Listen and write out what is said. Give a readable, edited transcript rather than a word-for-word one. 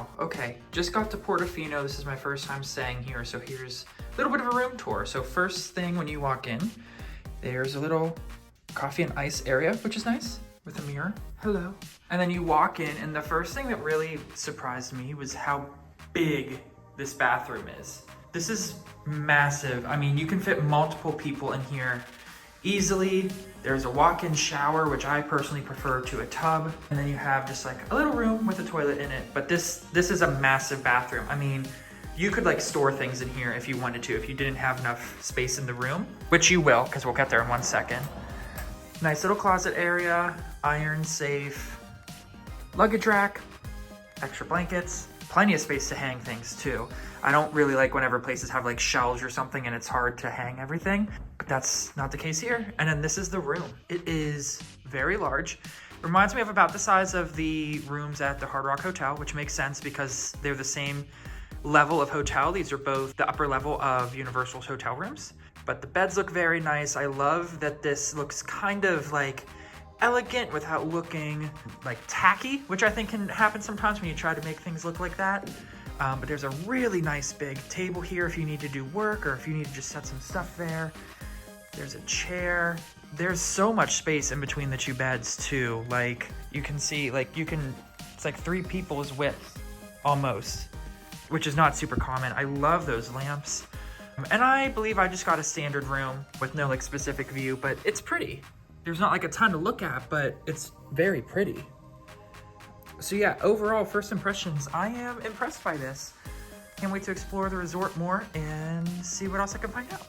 Wow, okay. Just got to Portofino. This is my first time staying here, so here's a little bit of a room tour. So first thing when you walk in, there's a little coffee and ice area, which is nice, with a mirror. Hello. And then you walk in, and the first thing that really surprised me was how big this bathroom is. This is massive. I mean, you can fit multiple people in here easily. There's a walk-in shower, which I personally prefer to a tub. And then you have just like a little room with a toilet in it. But this is a massive bathroom. I mean, you could like store things in here if you wanted to, if you didn't have enough space in the room, which you will, because we'll get there in 1 second. Nice little closet area, iron safe, luggage rack, extra blankets, plenty of space to hang things too. I don't really like whenever places have like shelves or something and it's hard to hang everything, but that's not the case here. And then this is the room. It is very large. Reminds me of about the size of the rooms at the Hard Rock Hotel, which makes sense because they're the same level of hotel. These are both the upper level of Universal's hotel rooms, but the beds look very nice. I love that this looks kind of like elegant without looking like tacky, which I think can happen sometimes when you try to make things look like that. But there's a really nice big table here if you need to do work or if you need to just set some stuff there. There's a chair. There's so much space in between the two beds too. Like you can see, like it's like 3 people's width almost, which is not super common. I love those lamps. And I believe I just got a standard room with no like specific view, but it's pretty. There's not like a ton to look at, but it's very pretty. So yeah, overall, first impressions, I am impressed by this. Can't wait to explore the resort more and see what else I can find out.